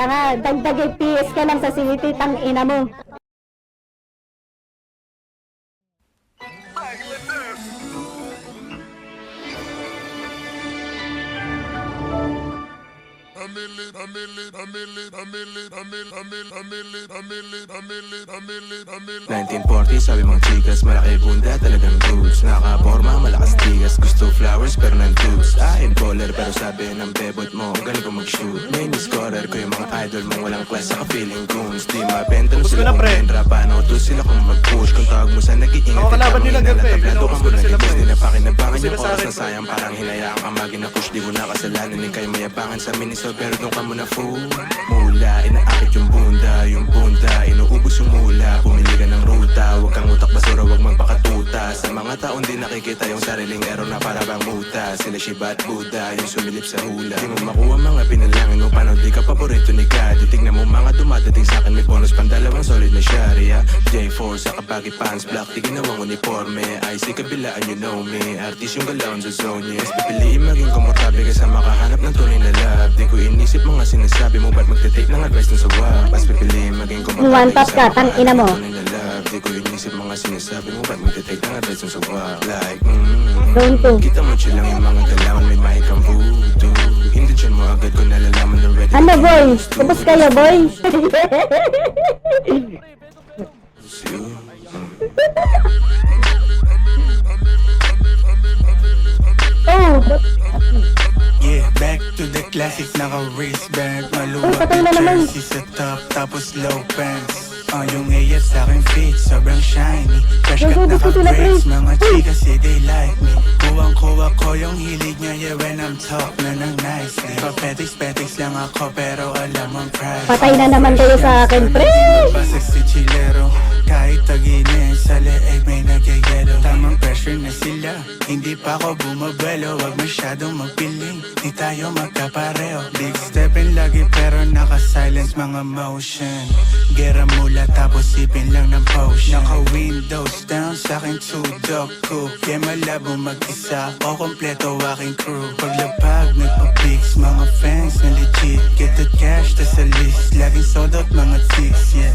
Tanga, dagdag PS ka lang sa siniti, tang ina mo. $1940, sabi mong chikas, malaki bunda, talagang goods. Nakaporma, malakas tigas, gusto flowers pero nang tubes. I'm baller pero sabi ng bebot mo, galing ko mag-shoot. Main scorer ko yung mga idol mong walang class, saka feeling goons. Di mabenta nung sila kung menra, paano to sila kung mag-push. Kung tawag mo sa nag-iingat, kalaban nila gabi, natablado ka mo sila nag-ibig. pre. Di na pakinabangan yung Sila sa oras akin, na sayang, parang hinayaan ka magina-push. Di ko na kasalanan, ni kayo mayabangan sa miniso, pero doon ka muna fool. Mula, inaakit yung bunda, inuubos yung mula. Pumili ka ng ruta, huwag kang utak basura, huwag magpakatuta. Sa mga taong di nakikita yung sariling error na para bang muta. Sila Shiva at Buddha, yung sumilip sa hula. Di mo makuha mga pinalangin mo, paano di ka paborito ni God. Tignan mo mga dumadating sa akin, may bonus pang dalawang solid na sharia. J4 sa kabagi pants, black, di ginawang uniforme. IC kabilaan, you know me, artist yung galaon sa zone niya. Mas pipiliin maging komportable ka sa makahanap ng tunay na love. Di ko inisip mga sinasabi mo, ba't magtitake ng advice ng sawa. Mas pipiliin maging komportable One tap ka, tang ina mo. tunay na love. Di ko inisip mga sinasabi mo, ba't magtitake ng advice ng sawa. Like, Zone 2. kita mo chill lang yung mga galawan, may mic ang voodoo. Hindi dyan mo agad ko nalalaman na ready. Ano boy? Tapos kayo boy? Oh, Yeah, back to the classic, naka-wristband. Maluwag patay na yung naman. jersey sa top, tapos low pants. Yung AF sa akin fit, sobrang shiny. Fresh cut Gusto sila, naka-braids, pre. mga chika say they like me. Kuwang-kuwa ko yung hilig niya, yeah, when I'm talk na ng nicely. Papetics lang ako, pero alam mong pride. patay na naman kayo sa akin, pre. Basag si Chilero, kahit taginin sa leeg may nagyayelo. Tamang pressure na sila, hindi pa ako bumabelo. Wag masyadong magpiling, di tayo magkapareho. Big stepin lagi pero naka-silence mga motion. Gera mula tapos sipin lang ng potion. Naka-windows down sa'kin tudok ko. Kaya malabo mag-isa o kompleto aking crew. Paglapag nagpa-pics, mga fans na legit. Get the cash tas sa list, laging sold out mga chicks, yeah.